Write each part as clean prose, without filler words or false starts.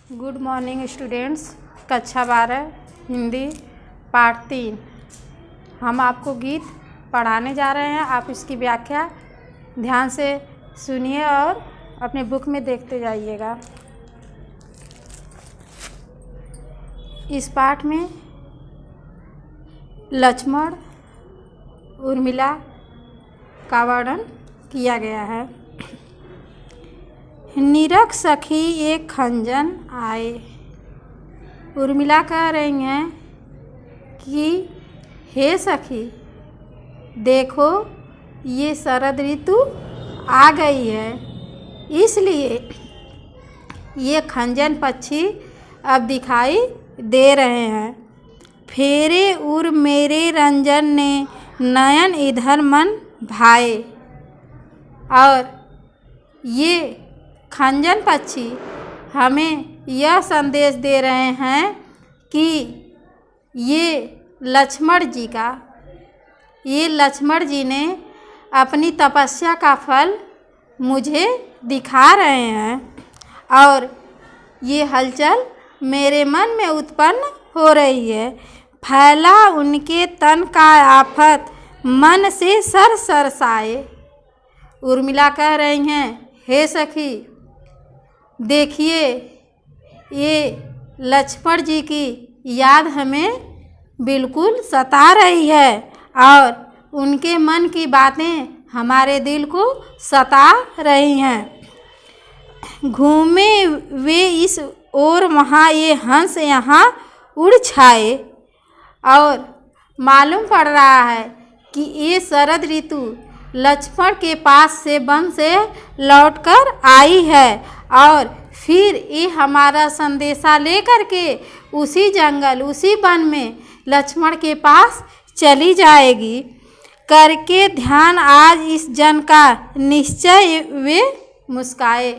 Good morning students. कक्षा 12 हिंदी पाठ 3 हम आपको गीत पढ़ाने जा रहे हैं। आप इसकी व्याख्या ध्यान से सुनिए और अपने बुक में देखते जाइएगा। इस पाठ में लक्ष्मण उर्मिला का वर्णन किया गया है। निरख सखी एक खंजन आए। उर्मिला कह रही हैं कि हे सखी, देखो ये शरद ऋतु आ गई है, इसलिए ये खंजन पक्षी अब दिखाई दे रहे हैं। फेरे उर मेरे रंजन ने नयन इधर मन भाए। और ये खंजन पक्षी हमें यह संदेश दे रहे हैं कि ये लक्ष्मण जी ने अपनी तपस्या का फल मुझे दिखा रहे हैं और ये हलचल मेरे मन में उत्पन्न हो रही है। फैला उनके तन का आफत मन से सर सरसाए। उर्मिला कह रही हैं, हे सखी, देखिए ये लक्ष्मण जी की याद हमें बिल्कुल सता रही है और उनके मन की बातें हमारे दिल को सता रही हैं। घूमे वे इस ओर वहाँ ये हंस यहाँ उड़ छाए। और मालूम पड़ रहा है कि ये शरद ऋतु लक्ष्मण के पास से वन से लौटकर आई है और फिर ये हमारा संदेशा लेकर के उसी जंगल उसी वन में लक्ष्मण के पास चली जाएगी। करके ध्यान आज इस जन का निश्चय वे मुस्काए।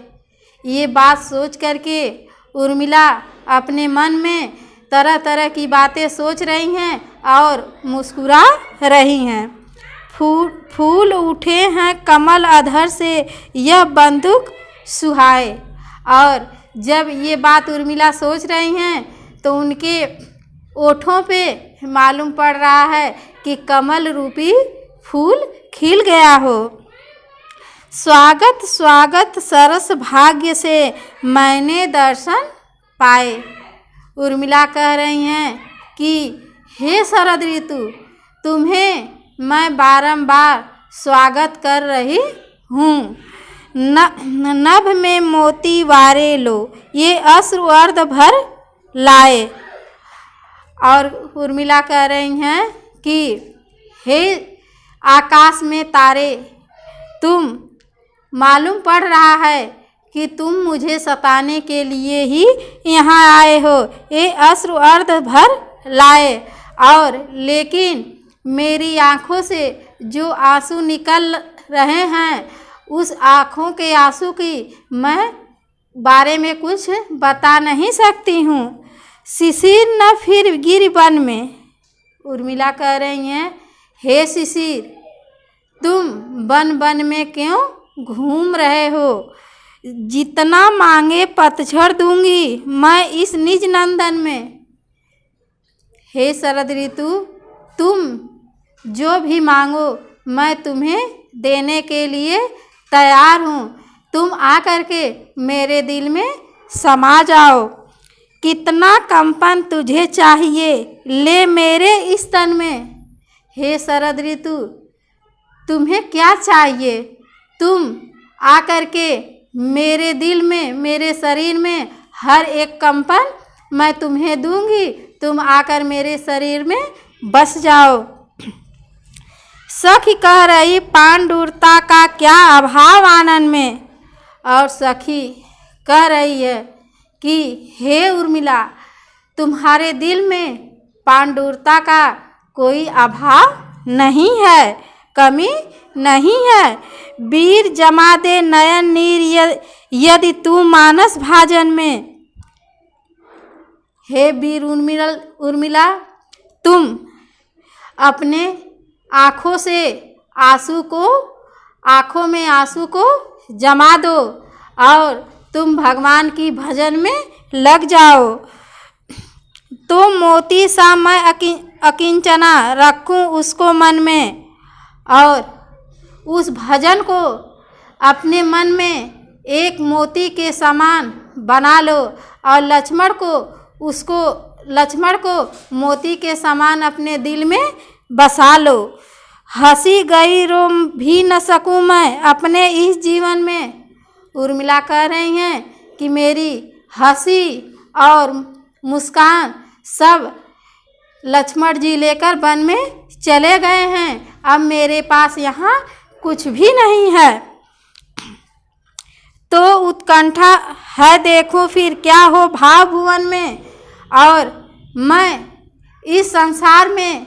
ये बात सोच करके उर्मिला अपने मन में तरह तरह की बातें सोच रही हैं और मुस्कुरा रही हैं। फूल उठे हैं कमल अधर से यह बंदूक सुहाए। और जब ये बात उर्मिला सोच रही हैं तो उनके ओठों पे मालूम पड़ रहा है कि कमल रूपी फूल खिल गया हो। स्वागत स्वागत सरस भाग्य से मैंने दर्शन पाए। उर्मिला कह रही हैं कि हे शरद ऋतु, तुम्हें मैं बारंबार स्वागत कर रही हूँ। नभ में मोती वारे लो, ये अश्रु अर्ध भर लाए। और उर्मिला कह रही हैं कि हे आकाश में तारे, तुम मालूम पड़ रहा है कि तुम मुझे सताने के लिए ही यहाँ आए हो। ये अश्रु अर्ध भर लाए और लेकिन मेरी आँखों से जो आंसू निकल रहे हैं उस आँखों के आंसू की मैं बारे में कुछ बता नहीं सकती हूँ। शिशिर न फिर गिर वन में। उर्मिला कह रही हैं, हे शिशिर, तुम वन वन में क्यों घूम रहे हो? जितना मांगे पतझड़ दूंगी मैं इस निज नंदन में। हे शरद ऋतु, तुम जो भी मांगो मैं तुम्हें देने के लिए तैयार हूँ। तुम आकर के मेरे दिल में समा जाओ। कितना कंपन तुझे चाहिए, ले मेरे इस तन में। हे शरद ऋतु, तुम्हें क्या चाहिए? तुम आकर के मेरे दिल में, मेरे शरीर में हर एक कंपन मैं तुम्हें दूंगी। तुम आकर मेरे शरीर में बस जाओ। सखी कह रही, पांडुरता का क्या अभाव आनंद में। और सखी कह रही है कि हे उर्मिला, तुम्हारे दिल में पांडुरता का कोई अभाव नहीं है, कमी नहीं है। वीर जमा दे नयन नीर यदि तू मानस भाजन में। हे वीर उर्मिला, तुम अपने आँखों में आंसू को जमा दो और तुम भगवान की भजन में लग जाओ। तो मोती सा मैं अकिंचना रखूं उसको मन में, और उस भजन को अपने मन में एक मोती के समान बना लो, और लक्ष्मण को मोती के समान अपने दिल में बसा लो। हंसी गई रो भी न सकूं मैं अपने इस जीवन में। उर्मिला कह रही हैं कि मेरी हंसी और मुस्कान सब लक्ष्मण जी लेकर वन में चले गए हैं, अब मेरे पास यहाँ कुछ भी नहीं है। तो उत्कंठा है देखो फिर क्या हो भाव भुवन में, और मैं इस संसार में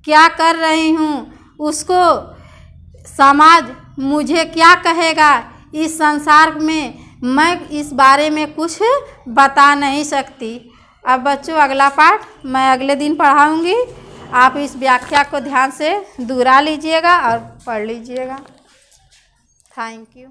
क्या कर रही हूँ, उसको समाज मुझे क्या कहेगा, इस संसार में मैं इस बारे में कुछ बता नहीं सकती। अब बच्चों अगला पाठ मैं अगले दिन पढ़ाऊँगी, आप इस व्याख्या को ध्यान से दोहरा लीजिएगा और पढ़ लीजिएगा। Thank you.